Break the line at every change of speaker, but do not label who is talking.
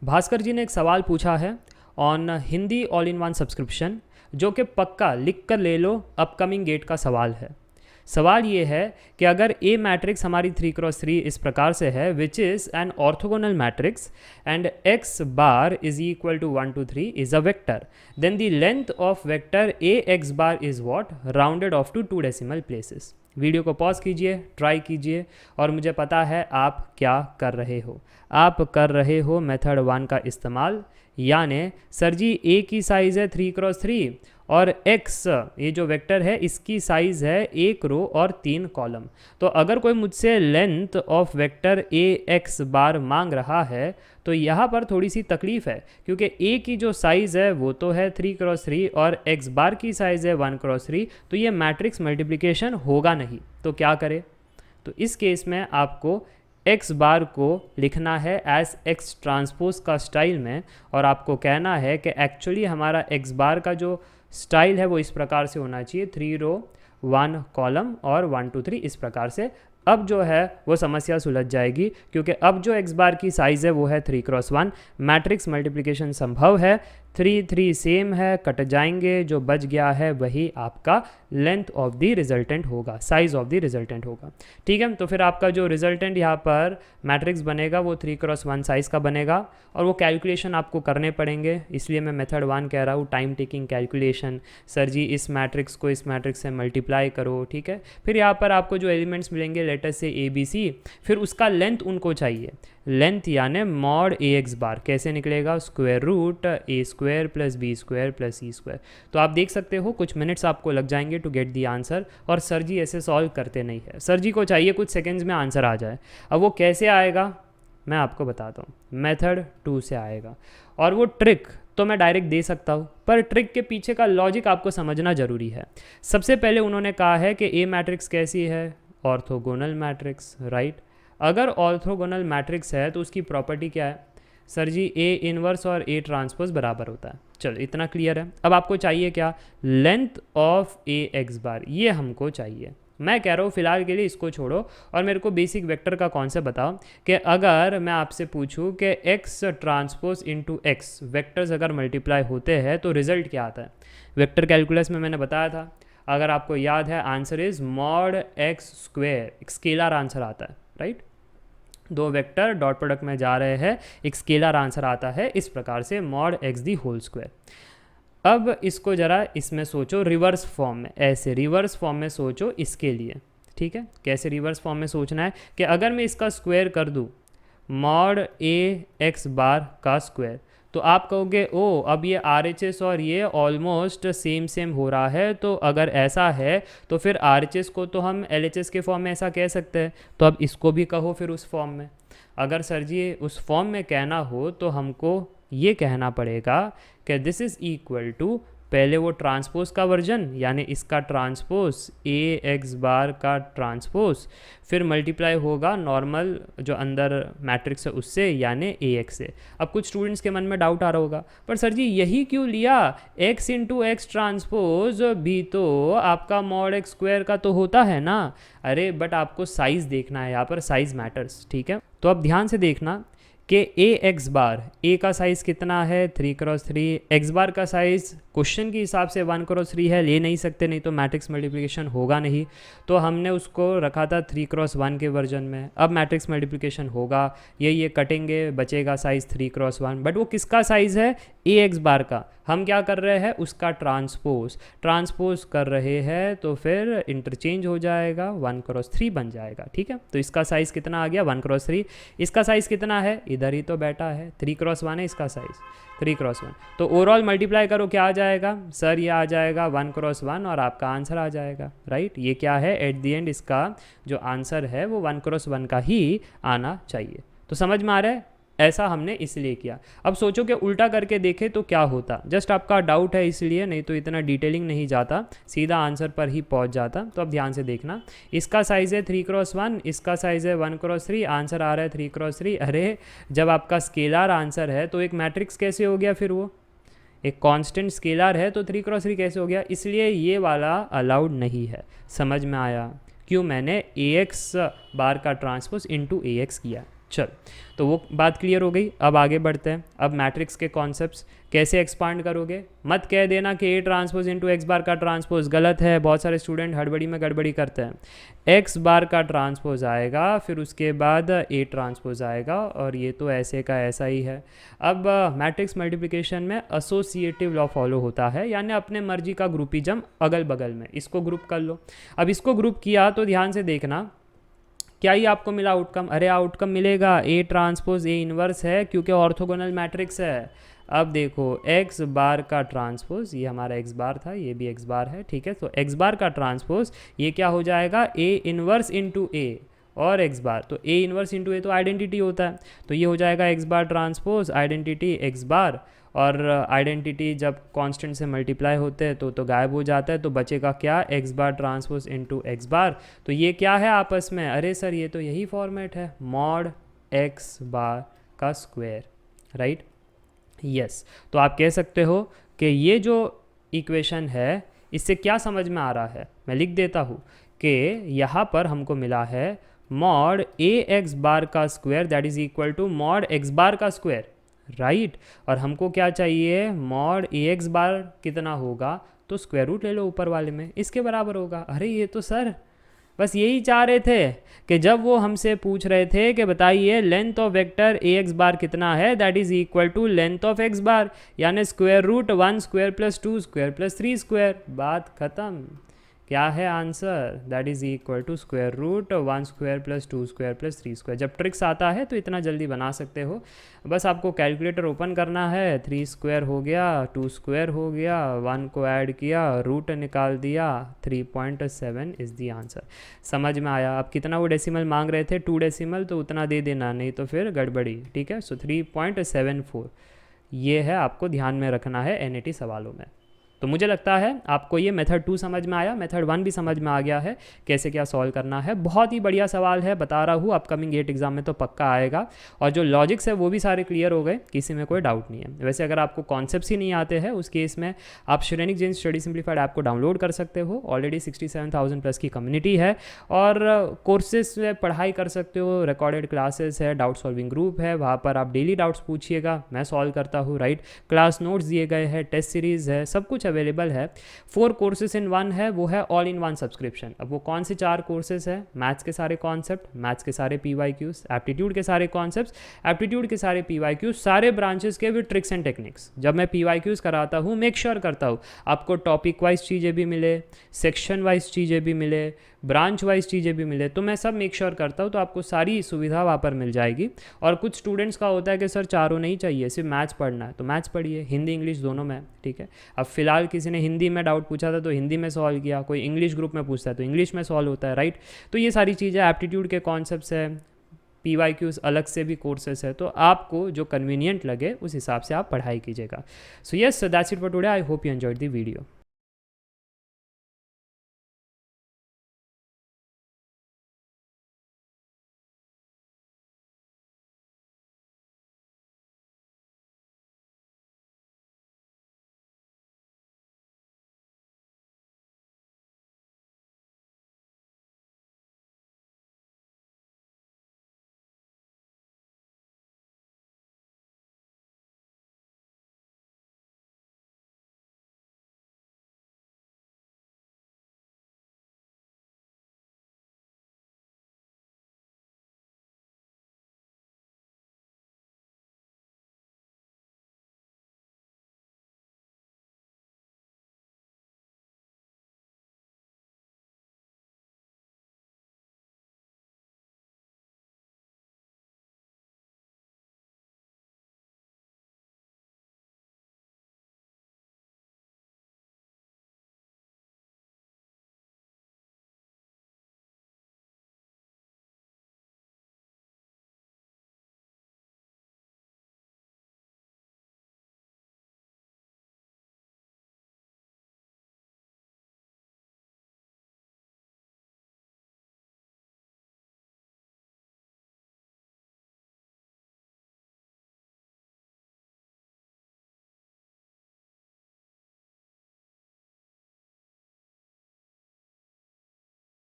भास्कर जी ने एक सवाल पूछा है on Hindi all in one subscription, जो कि पक्का लिख कर ले लो, अपकमिंग गेट का सवाल है। सवाल ये है कि अगर ए मैट्रिक्स हमारी 3x3 इस प्रकार से है, which is an orthogonal matrix and x bar is equal to 1 2 3 is a vector, then the length of vector A x bar is what, rounded off to 2 decimal places. Video को pause कीजिए, try कीजिए, और मुझे पता है आप क्या कर रहे हो। आप कर रहे हो मेथड 1 का इस्तेमाल, यानी सर जी ए की साइज़ है 3x3 और x ये जो वेक्टर है इसकी साइज़ है 1 रो और 3 कॉलम। तो अगर कोई मुझसे length of vector A x bar मांग रहा है तो यहाँ पर थोड़ी सी तकलीफ़ है, क्योंकि a की जो साइज़ है वो तो है 3x3 और x बार की साइज़ है 1x3, तो ये मैट्रिक्स मल्टीप्लिकेशन होगा नहीं। तो क्या करें? तो इस केस में आपको x बार को लिखना है एज x ट्रांसपोज का स्टाइल में, और आपको कहना है कि एक्चुअली हमारा x बार का जो स्टाइल है वो इस प्रकार से होना चाहिए, 3 रो 1 कॉलम और 1 2 3 इस प्रकार से। अब जो है वो समस्या सुलझ जाएगी, क्योंकि अब जो x बार की साइज़ है वो है 3x1, मैट्रिक्स मल्टीप्लिकेशन संभव है, 3 3 सेम है, कट जाएंगे, जो बच गया है वही आपका लेंथ ऑफ द रिजल्टेंट होगा, साइज ऑफ द रिजल्टेंट होगा। ठीक है, तो फिर आपका जो रिजल्टेंट यहाँ पर मैट्रिक्स बनेगा वो 3x1 साइज़ का बनेगा, और वो कैलकुलेशन आपको करने पड़ेंगे, इसलिए मैं मेथड 1 कह रहा हूँ, टाइम टेकिंग कैलकुलेशन। सर जी इस मैट्रिक्स को इस मैट्रिक्स से मल्टीप्लाई करो, ठीक है। फिर यहाँ पर आपको जो एलिमेंट्स मिलेंगे लेटर से ए बी सी, फिर उसका लेंथ उनको चाहिए, लेंथ यानी मॉड ए एक्स बार कैसे निकलेगा, square root A square plus B square plus C square. तो आप देख सकते हो कुछ मिनट्स आपको लग जाएंगे टू गेट दी आंसर, और सर जी ऐसे सॉल्व करते नहीं है, सर जी को चाहिए कुछ सेकेंड्स में आंसर आ जाए। अब वो कैसे आएगा मैं आपको बताता हूँ, मेथड 2 से आएगा, और वो ट्रिक तो मैं डायरेक्ट दे सकता हूँ, पर ट्रिक के पीछे का लॉजिक आपको समझना ज़रूरी है। सबसे पहले उन्होंने कहा है कि ए मैट्रिक्स कैसी है, ऑर्थोगोनल मैट्रिक्स, राइट। अगर ऑर्थोगोनल मैट्रिक्स है तो उसकी प्रॉपर्टी क्या है, सर जी ए इनवर्स और ए ट्रांसपोज बराबर होता है। चलो इतना क्लियर है। अब आपको चाहिए क्या, लेंथ ऑफ ए एक्स बार, ये हमको चाहिए। मैं कह रहा हूँ फिलहाल के लिए इसको छोड़ो और मेरे को बेसिक वेक्टर का कॉन्सेप्ट बताओ कि अगर मैं आपसे पूछूं कि x transpose into x vectors अगर मल्टीप्लाई होते हैं तो रिजल्ट क्या आता है। वेक्टर कैलकुलस में मैंने बताया था, अगर आपको याद है, answer is mod x square, एक स्केलर आंसर आता है, राइट। दो वेक्टर डॉट प्रोडक्ट में जा रहे हैं, एक स्केलर आंसर आता है इस प्रकार से, mod x the whole square. अब इसको ज़रा इसमें सोचो रिवर्स फॉर्म में, ऐसे रिवर्स फॉर्म में सोचो इसके लिए, ठीक है। कैसे रिवर्स फॉर्म में सोचना है कि अगर मैं इसका स्क्वायर कर दूँ मॉड ए एक्स बार का स्क्वायर, तो आप कहोगे ओ अब ये RHS और ये ऑलमोस्ट सेम सेम हो रहा है, तो अगर ऐसा है तो फिर RHS को तो हम LHS के फॉर्म में ऐसा कह सकते हैं, तो अब इसको भी कहो फिर उस फॉर्म में। अगर सर जी उस फॉर्म में कहना हो तो हमको ये कहना पड़ेगा कि दिस इज़ इक्वल टू, पहले वो ट्रांसपोज का वर्जन यानी इसका ट्रांसपोज ए एक्स बार का ट्रांसपोज, फिर मल्टीप्लाई होगा नॉर्मल जो अंदर मैट्रिक्स है उससे यानी ए एक्स से। अब कुछ स्टूडेंट्स के मन में डाउट आ रहा होगा, पर सर जी यही क्यों लिया, एक्स इंटू एक्स ट्रांसपोज भी तो आपका मॉड एक्स स्क्वायर का तो होता है ना। अरे बट आपको साइज़ देखना है, यहाँ पर साइज़ मैटर्स, ठीक है। तो अब ध्यान से देखना कि ए एक्स बार, ए का साइज़ कितना है 3x3, एक्स बार का साइज़ क्वेश्चन के हिसाब से 1x3 है, ले नहीं सकते नहीं तो मैट्रिक्स मल्टीप्लिकेशन होगा नहीं, तो हमने उसको रखा था 3x1 के वर्जन में। अब मैट्रिक्स मल्टीप्लिकेशन होगा, ये कटेंगे, बचेगा साइज़ 3x1, बट वो किसका साइज़ है, ए एक्स बार का। हम क्या कर रहे हैं, उसका ट्रांसपोज कर रहे हैं, तो फिर इंटरचेंज हो जाएगा, 1x3 बन जाएगा, ठीक है। तो इसका साइज़ कितना आ गया 1x3, इसका साइज़ कितना है, इधर ही तो बैठा है 3x1 है इसका साइज़, 3x1। तो ओवरऑल मल्टीप्लाई करो क्या आ जाएगा सर, ये आ जाएगा 1x1 और आपका आंसर आ जाएगा, राइट। ये क्या है, एट द एंड इसका जो आंसर है वो 1x1 का ही आना चाहिए। तो समझ में आ रहा है, ऐसा हमने इसलिए किया। अब सोचो कि उल्टा करके देखें तो क्या होता, जस्ट आपका डाउट है इसलिए, नहीं तो इतना डिटेलिंग नहीं जाता, सीधा आंसर पर ही पहुंच जाता। तो अब ध्यान से देखना, इसका साइज़ है 3x1, इसका साइज़ है 1x3, आंसर आ रहा है 3x3। अरे जब आपका स्केलर आंसर है तो एक मैट्रिक्स कैसे हो गया, फिर वो एक कांस्टेंट स्केलर है तो 3x3 कैसे हो गया, इसलिए ये वाला अलाउड नहीं है। समझ में आया क्यों मैंने ए एक्स बार का ट्रांसपोज इंटू ए एक्स किया। चल, तो वो बात क्लियर हो गई। अब आगे बढ़ते हैं। अब मैट्रिक्स के कॉन्सेप्ट्स कैसे एक्सपांड करोगे। मत कह देना कि A transpose into x bar का ट्रांसपोज, गलत है। बहुत सारे स्टूडेंट हड़बड़ी में गड़बड़ी करते हैं। एक्स बार का ट्रांसपोज आएगा, फिर उसके बाद ए ट्रांसपोज आएगा, और ये तो ऐसे का ऐसा ही है। अब मैट्रिक्स मल्टीप्लिकेशन में एसोसिएटिव लॉ फॉलो होता है, यानी अपने मर्जी का ग्रुपिज्म अगल बगल में, इसको ग्रुप कर लो। अब इसको ग्रुप किया तो ध्यान से देखना क्या ही आपको मिला आउटकम। अरे आउटकम मिलेगा ए ट्रांसपोज ए इनवर्स है, क्योंकि ऑर्थोगोनल मैट्रिक्स है। अब देखो एक्स बार का ट्रांसपोज, ये हमारा एक्स बार था, ये भी एक्स बार है, ठीक है। तो एक्स बार का ट्रांसपोज ये क्या हो जाएगा, ए इनवर्स इंटू ए और एक्स बार। तो ए इनवर्स इंटू ए तो आइडेंटिटी होता है, तो ये हो जाएगा एक्स बार ट्रांसपोज आइडेंटिटी एक्स बार। और आइडेंटिटी जब कांस्टेंट से मल्टीप्लाई होते हैं तो गायब हो जाता है, तो बचेगा क्या, एक्स बार ट्रांसपोज इनटू एक्स बार। तो ये क्या है आपस में, अरे सर ये तो यही फॉर्मेट है, मॉड एक्स बार का स्क्वायर, राइट। यस, तो आप कह सकते हो कि ये जो इक्वेशन है इससे क्या समझ में आ रहा है, मैं लिख देता हूँ कि यहाँ पर हमको मिला है मॉड ए एक्स बार का square that is equal to mod X bar का स्क्वायर, राइट। और हमको क्या चाहिए, मॉड ए एक्स बार कितना होगा, तो स्क्वायर रूट ले लो ऊपर वाले में, इसके बराबर होगा। अरे ये तो सर बस यही चाह रहे थे कि जब वो हमसे पूछ रहे थे कि बताइए length of vector A x bar कितना है, that is equal to length of X bar, यानी square root 1 square plus 2 square plus 3 square, बात खत्म। क्या है answer, that is equal to square root 1 square plus 2 square plus 3 square. जब tricks आता है तो इतना जल्दी बना सकते हो, बस आपको कैलकुलेटर ओपन करना है, 3 स्क्वायर हो गया, 2 स्क्वायर हो गया, 1 को ऐड किया, रूट निकाल दिया, 3.7 इज़ दी आंसर। समझ में आया। अब कितना वो डेसिमल मांग रहे थे, 2 डेसिमल, तो उतना दे देना, नहीं तो फिर गड़बड़ी, ठीक है। सो 3.74 ये है, आपको ध्यान में रखना है NAT सवालों में। तो मुझे लगता है आपको ये मेथड 2 समझ में आया, मेथड 1 भी समझ में आ गया है कैसे क्या सॉल्व करना है। बहुत ही बढ़िया सवाल है, बता रहा हूँ, अपकमिंग गेट एग्जाम में तो पक्का आएगा। और जो लॉजिक्स है वो भी सारे क्लियर हो गए, किसी में कोई डाउट नहीं है। वैसे अगर आपको कॉन्सेप्ट्स ही नहीं आते हैं उस केस में आप Shrenik Jain study simplified app को डाउनलोड कर सकते हो। ऑलरेडी 67,000 प्लस की कम्युनिटी है, और कोर्सेज में पढ़ाई कर सकते हो, रिकॉर्डेड क्लासेस है, डाउट सॉल्विंग ग्रुप है, वहाँ पर आप डेली डाउट्स पूछिएगा, मैं सॉल्व करता हूँ, राइट। क्लास नोट्स दिए गए हैं, टेस्ट सीरीज़ है, सब कुछ अवेलेबल है। 4 कोर्सेज इन 1 है, वो है ऑल इन 1 सब्सक्रिप्शन। अब वो कौन से 4 कोर्सेज है, मैथ्स के सारे कॉन्सेप्ट, मैथ्स के सारे PYQs, एप्टीट्यूड के सारे कॉन्सेप्ट्स, एप्टीट्यूड के सारे PYQs, सारे ब्रांचेस के विद ट्रिक्स एंड टेक्निक्स। जब मैं PYQs कराता हूँ मेक श्योर करता हूँ आपको टॉपिक वाइज चीज़ें भी मिले, सेक्शन वाइज चीज़ें भी मिले, ब्रांच वाइज चीज़ें भी मिले, तो मैं सब मेक श्योर करता हूँ, तो आपको सारी सुविधा वहाँ पर मिल जाएगी। और कुछ स्टूडेंट्स का होता है कि सर चारों नहीं चाहिए, सिर्फ मैथ्स पढ़ना है, तो मैथ्स पढ़िए, हिंदी इंग्लिश दोनों में, ठीक है। अब फिलहाल किसी ने हिंदी में डाउट पूछा था तो हिंदी में सॉल्व किया, कोई इंग्लिश ग्रुप में पूछता है तो इंग्लिश में सॉल्व होता है, राइट। तो ये सारी चीज़ें, एप्टीट्यूड के कॉन्सेप्ट्स है, PYQs अलग से भी कोर्सेस है, तो आपको जो कन्वीनियंट लगे उस हिसाब से आप पढ़ाई कीजिएगा। So yes, that's it for today. I hope you enjoyed the video.